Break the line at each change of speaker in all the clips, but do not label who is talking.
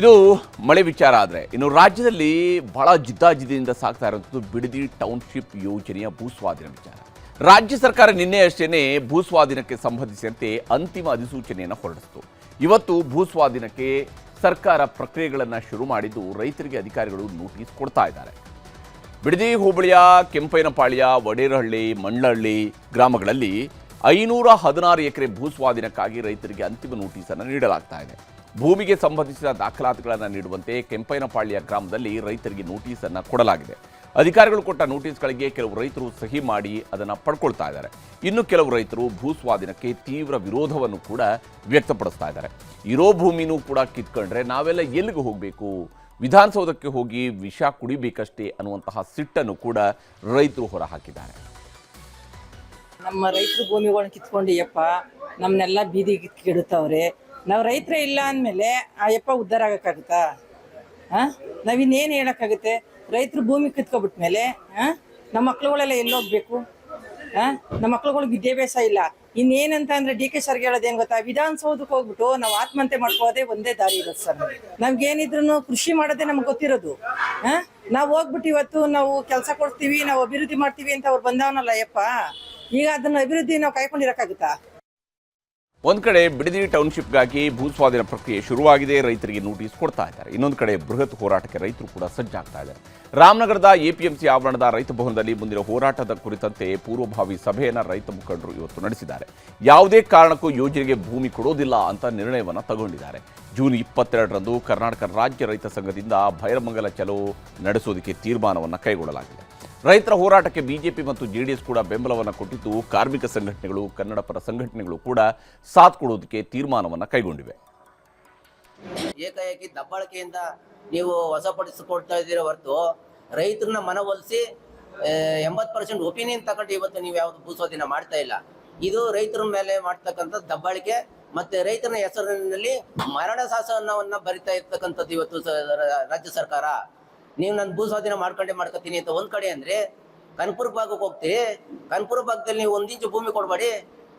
ಇದು ಮಳೆ ವಿಚಾರ ಆದರೆ ಇನ್ನು ರಾಜ್ಯದಲ್ಲಿ ಬಹಳ ಜಿದ್ದಾಜಿದ್ದಿಯಿಂದ ಸಾಗ್ತಾ ಇರುವಂಥದ್ದು ಬಿಡದಿ ಟೌನ್ಶಿಪ್ ಯೋಜನೆಯ ಭೂಸ್ವಾಧೀನ ವಿಚಾರ. ರಾಜ್ಯ ಸರ್ಕಾರ ನಿನ್ನೆಯಷ್ಟೇ ಭೂಸ್ವಾಧೀನಕ್ಕೆ ಸಂಬಂಧಿಸಿದಂತೆ ಅಂತಿಮ ಅಧಿಸೂಚನೆಯನ್ನು ಹೊರಡಿಸಿತು. ಇವತ್ತು ಭೂಸ್ವಾಧೀನಕ್ಕೆ ಸರ್ಕಾರ ಪ್ರಕ್ರಿಯೆಗಳನ್ನು ಶುರು ಮಾಡಿದ್ದು ರೈತರಿಗೆ ಅಧಿಕಾರಿಗಳು ನೋಟಿಸ್ ಕೊಡ್ತಾ ಇದ್ದಾರೆ. ಬಿಡದಿ ಹೋಬಳಿಯ ಕೆಂಪೈನಪಾಳ್ಯ, ವಡೇರಹಳ್ಳಿ, ಮಂಡ್ಲಹಳ್ಳಿ ಗ್ರಾಮಗಳಲ್ಲಿ 516 ಎಕರೆ ಭೂಸ್ವಾಧೀನಕ್ಕಾಗಿ ರೈತರಿಗೆ ಅಂತಿಮ ನೋಟಿಸನ್ನು ನೀಡಲಾಗ್ತಾ ಇದೆ. ಭೂಮಿಗೆ ಸಂಬಂಧಿಸಿದ ದಾಖಲಾತಿಗಳನ್ನು ನೀಡುವಂತೆ ಕೆಂಪೈನಪಾಳ್ಯ ಗ್ರಾಮದಲ್ಲಿ ರೈತರಿಗೆ ನೋಟಿಸನ್ನು ಕೊಡಲಾಗಿದೆ. ಅಧಿಕಾರಿಗಳು ಕೊಟ್ಟ ನೋಟಿಸ್ಗಳಿಗೆ ಕೆಲವು ರೈತರು ಸಹಿ ಮಾಡಿ ಅದನ್ನು ಪಡ್ಕೊಳ್ತಾ ಇದ್ದಾರೆ. ಇನ್ನು ಕೆಲವು ರೈತರು ಭೂಸ್ವಾಧೀನಕ್ಕೆ ತೀವ್ರ ವಿರೋಧವನ್ನು ಕೂಡ ವ್ಯಕ್ತಪಡಿಸ್ತಾ ಇದ್ದಾರೆ. ಇರೋ ಭೂಮಿನೂ ಕೂಡ ಕಿತ್ಕೊಂಡ್ರೆ ನಾವೆಲ್ಲ ಎಲ್ಲಿಗೆ ಹೋಗಬೇಕು, ವಿಧಾನಸೌಧಕ್ಕೆ ಹೋಗಿ ವಿಷ ಕುಡಿಬೇಕಷ್ಟೇ ಅನ್ನುವಂತಹ ಸಿಟ್ಟನ್ನು ಕೂಡ ರೈತರು ಹೊರಹಾಕಿದ್ದಾರೆ.
ನಮ್ಮ ರೈತರು ಭೂಮಿಗಳನ್ನ ಕಿತ್ಕೊಂಡು ಯಪ್ಪ ನಮ್ಮನ್ನೆಲ್ಲ ಬೀದಿಗೆ ಕೆಡುತ್ತವ್ರೆ. ನಾವು ರೈತರೇ ಇಲ್ಲ ಅಂದಮೇಲೆ ಆ ಯಪ್ಪ ಉದ್ಧಾರ ಆಗೋಕ್ಕಾಗುತ್ತಾ? ನಾವಿನ್ನೇನು ಹೇಳೋಕ್ಕಾಗುತ್ತೆ? ರೈತರು ಭೂಮಿ ಕಿತ್ಕೊಬಿಟ್ಮೇಲೆ ನಮ್ಮ ಮಕ್ಳುಗಳೆಲ್ಲ ಎಲ್ಲೋಗ್ಬೇಕು? ನಮ್ಮ ಮಕ್ಳುಗಳಿಗೆ ವಿದ್ಯಾಭ್ಯಾಸ ಇಲ್ಲ. ಇನ್ನೇನಂತ ಅಂದರೆ ಡಿ ಕೆ ಸರ್ಗೆ ಹೇಳೋದೇನು ಗೊತ್ತಾ, ವಿಧಾನಸೌಧಕ್ಕೆ ಹೋಗ್ಬಿಟ್ಟು ನಾವು ಆತ್ಮಹತ್ಯೆ ಮಾಡ್ಕೋದೇ ಒಂದೇ ದಾರಿ ಇರೋದು ಸರ್. ನಮ್ಗೇನಿದ್ರು ಕೃಷಿ ಮಾಡೋದೇ ನಮ್ಗೆ ಗೊತ್ತಿರೋದು. ನಾವು ಹೋಗ್ಬಿಟ್ಟು ಇವತ್ತು ನಾವು ಕೆಲಸ ಕೊಡ್ತೀವಿ, ನಾವು ಅಭಿವೃದ್ಧಿ ಮಾಡ್ತೀವಿ ಅಂತ ಅವ್ರು ಬಂದವನಲ್ಲ ಯಪ್ಪ. ಈಗ ಅದನ್ನ ಅಭಿವೃದ್ಧಿ ನಾವು ಕಾಯ್ಕೊಂಡಿರೋಕ್ಕಾಗುತ್ತಾ?
ಒಂದು ಕಡೆ ಬಿಡದಿ ಟೌನ್ಶಿಪ್ಗಾಗಿ ಭೂಸ್ವಾಧೀನ ಪ್ರಕ್ರಿಯೆ ಶುರುವಾಗಿದೆ, ರೈತರಿಗೆ ನೋಟಿಸ್ ಕೊಡ್ತಾ ಇದ್ದಾರೆ. ಇನ್ನೊಂದು ಕಡೆ ಬೃಹತ್ ಹೋರಾಟಕ್ಕೆ ರೈತರು ಕೂಡ ಸಜ್ಜಾಗ್ತಾ ಇದ್ದಾರೆ. ರಾಮನಗರದ ಎಪಿಎಂಸಿ ಆವರಣದ ರೈತ ಭವನದಲ್ಲಿ ಮುಂದಿನ ಹೋರಾಟದ ಕುರಿತಂತೆ ಪೂರ್ವಭಾವಿ ಸಭೆಯನ್ನು ರೈತ ಮುಖಂಡರು ಇವತ್ತು ನಡೆಸಿದ್ದಾರೆ. ಯಾವುದೇ ಕಾರಣಕ್ಕೂ ಯೋಜನೆಗೆ ಭೂಮಿ ಕೊಡೋದಿಲ್ಲ ಅಂತ ನಿರ್ಣಯವನ್ನು ತಗೊಂಡಿದ್ದಾರೆ. ಜೂನ್ 22ರಂದು ಕರ್ನಾಟಕ ರಾಜ್ಯ ರೈತ ಸಂಘದಿಂದ ಭೈರಮಂಗಲ ಚಲೋ ನಡೆಸೋದಕ್ಕೆ ತೀರ್ಮಾನವನ್ನು ಕೈಗೊಳ್ಳಲಾಗಿದೆ. ರೈತರ ಹೋರಾಟಕ್ಕೆ ಬಿಜೆಪಿ ಮತ್ತು ಜೆಡಿಎಸ್ ಕೂಡ ಬೆಂಬಲವನ್ನು ಕೊಟ್ಟಿದ್ದು, ಕಾರ್ಮಿಕ ಸಂಘಟನೆಗಳು, ಕನ್ನಡ ಪರ ಸಂಘಟನೆಗಳು ಕೂಡ ಸಾಥ್ ಕೊಡೋದಕ್ಕೆ ತೀರ್ಮಾನವನ್ನು ಕೈಗೊಂಡಿವೆ.
ಏಕಾಏಕಿ ದಬ್ಬಾಳಿಕೆಯಿಂದ ನೀವು ವಶಪಡಿಸಿಕೊಳ್ತಾ ಇದ್ದೀರಾ ಹೊರತು ರೈತರನ್ನ ಮನವೊಲಿಸಿ 80% ಒಪಿನಿಯನ್ ತಗೊಂಡು ಇವತ್ತು ನೀವು ಯಾವುದು ಭೂಸ್ವಾಧೀನ ಮಾಡ್ತಾ ಇಲ್ಲ. ಇದು ರೈತರ ಮೇಲೆ ಮಾಡ್ತಕ್ಕಂಥ ದಬ್ಬಾಳಿಕೆ ಮತ್ತೆ ರೈತನ ಹೆಸರಿನಲ್ಲಿ ಮರಣ ಶಾಸನವನ್ನ ಬರಿತಾ ಇರ್ತಕ್ಕಂಥದ್ದು ಇವತ್ತು ರಾಜ್ಯ ಸರ್ಕಾರ. ನೀವು ನಾನು ಭೂಸ್ವಾಧೀನ ಮಾಡ್ಕೊತೀನಿ ಅಂತ ಒಂದ್ ಕಡೆ ಅಂದ್ರೆ ಕನಕಪುರ ಭಾಗಕ್ಕೆ ಹೋಗ್ತೀರಿ. ಕನಕಪುರ ಭಾಗದಲ್ಲಿ ನೀವು 1 ಇಂಚು ಭೂಮಿ ಕೊಡಬೇಡಿ,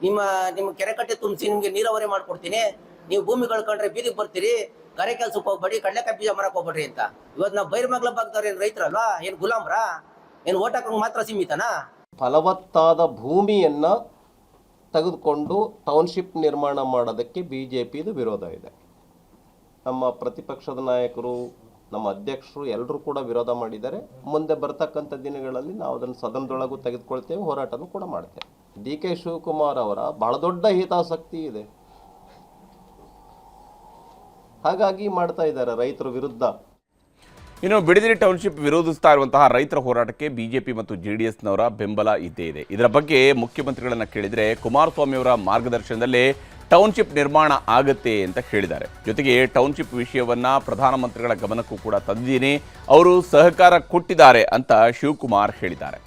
ನಿಮ್ಮ ಕೆರೆ ಕಟ್ಟೆ ತುಂಬಿಸಿ ನಿಮ್ಗೆ ನೀರಾವರಿ ಮಾಡ್ಕೊಡ್ತೀನಿ, ನೀವು ಭೂಮಿ ಕಳ್ಕೊಂಡ್ರೆ ಬೀದಿಗೆ ಬರ್ತೀರಿ, ಕರೆ ಕೆಲ್ಸಕ್ಕೆ ಹೋಗ್ಬೇಡಿ, ಕಡಲೆಕಾಯಿ ಬೀಜ ಮರಕ್ಕೆ ಹೋಗ್ಬೇಡ್ರಿ ಅಂತ. ಇವತ್ತು ನಾವು ಬೈರಮಂಗಲ ಭಾಗದವ್ರು ಏನು ರೈತರಲ್ವಾ, ಏನು ಗುಲಾಮ್ರಾ, ಏನು ಓಟ್ ಹಾಕೋಂಗ್ ಮಾತ್ರ ಸೀಮಿತನಾ?
ಫಲವತ್ತಾದ ಭೂಮಿಯನ್ನ ತೆಗೆದುಕೊಂಡು ಟೌನ್ಶಿಪ್ ನಿರ್ಮಾಣ ಮಾಡೋದಕ್ಕೆ ಬಿಜೆಪಿದು ವಿರೋಧ ಇದೆ. ನಮ್ಮ ಪ್ರತಿಪಕ್ಷದ ನಾಯಕರು, ನಮ್ಮ ಅಧ್ಯಕ್ಷರು ಎಲ್ಲರೂ ಕೂಡ ವಿರೋಧ ಮಾಡಿದ್ದಾರೆ. ಮುಂದೆ ಬರ್ತಕ್ಕಂಥ ದಿನಗಳಲ್ಲಿ ನಾವು ಅದನ್ನು ಸದನದೊಳಗೂ ತೆಗೆದುಕೊಳ್ತೇವೆ, ಹೋರಾಟನೂ ಕೂಡ ಮಾಡ್ತೇವೆ. ಡಿ ಕೆ ಶಿವಕುಮಾರ್ ಅವರ ಬಹಳ ದೊಡ್ಡ ಹಿತಾಸಕ್ತಿ ಇದೆ, ಹಾಗಾಗಿ ಮಾಡ್ತಾ ಇದ್ದಾರೆ ರೈತರ ವಿರುದ್ಧ.
ಇನ್ನು ಬಿಡದಿ ಟೌನ್ಶಿಪ್ ವಿರೋಧಿಸ್ತಾ ಇರುವಂತಹ ರೈತರ ಹೋರಾಟಕ್ಕೆ ಬಿಜೆಪಿ ಮತ್ತು ಜೆಡಿಎಸ್ನವರ ಬೆಂಬಲ ಇದ್ದೇ ಇದೆ. ಇದರ ಬಗ್ಗೆ ಮುಖ್ಯಮಂತ್ರಿಗಳನ್ನ ಕೇಳಿದರೆ ಕುಮಾರಸ್ವಾಮಿ ಅವರ ಮಾರ್ಗದರ್ಶನದಲ್ಲೇ ಟೌನ್ಶಿಪ್ ನಿರ್ಮಾಣ ಆಗುತ್ತೆ ಅಂತ ಹೇಳಿದ್ದಾರೆ. ಜೊತೆಗೆ ಟೌನ್ಶಿಪ್ ವಿಷಯವನ್ನ ಪ್ರಧಾನಮಂತ್ರಿಗಳ ಗಮನಕ್ಕೂ ಕೂಡ ತಂದಿದ್ದೀನಿ, ಅವರು ಸಹಕಾರ ಕೊಟ್ಟಿದ್ದಾರೆ ಅಂತ ಶಿವಕುಮಾರ್ ಹೇಳಿದ್ದಾರೆ.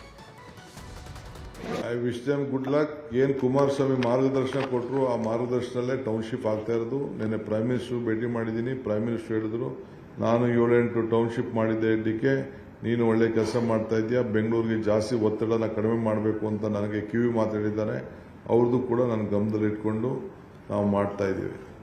I wish them good luck. ಏನು ಕುಮಾರಸ್ವಾಮಿ ಮಾರ್ಗದರ್ಶನ ಕೊಟ್ಟರು ಆ ಮಾರ್ಗದರ್ಶನಲ್ಲೇ ಟೌನ್ಶಿಪ್ ಆಗ್ತಾ ಇರೋದು. ನಿನ್ನೆ ಪ್ರೈಮ್ ಮಿನಿಸ್ಟರ್ ಭೇಟಿ ಮಾಡಿದ್ದೀನಿ. ಪ್ರೈಮ್ ಮಿನಿಸ್ಟರ್ ಹೇಳಿದ್ರು, ನಾನು 7-8 ಟೌನ್ಶಿಪ್ ಮಾಡಿದ್ದೆ, ಇದ್ದಕ್ಕೆ ನೀನು ಒಳ್ಳೆ ಕೆಲಸ ಮಾಡ್ತಾ ಇದೆಯಾ, ಬೆಂಗಳೂರಿಗೆ ಜಾಸ್ತಿ ಒತ್ತಡನ ಕಡಿಮೆ ಮಾಡಬೇಕು ಅಂತ ನನಗೆ ಕಿವಿ ಮಾತಾಡಿದ್ದಾರೆ. ಅವ್ರದ್ದು ಕೂಡ ನನ್ನ ಗಮನದಲ್ಲಿ ಇಟ್ಕೊಂಡು ನಾವು ಮಾಡ್ತಾ ಇದ್ದೀವಿ.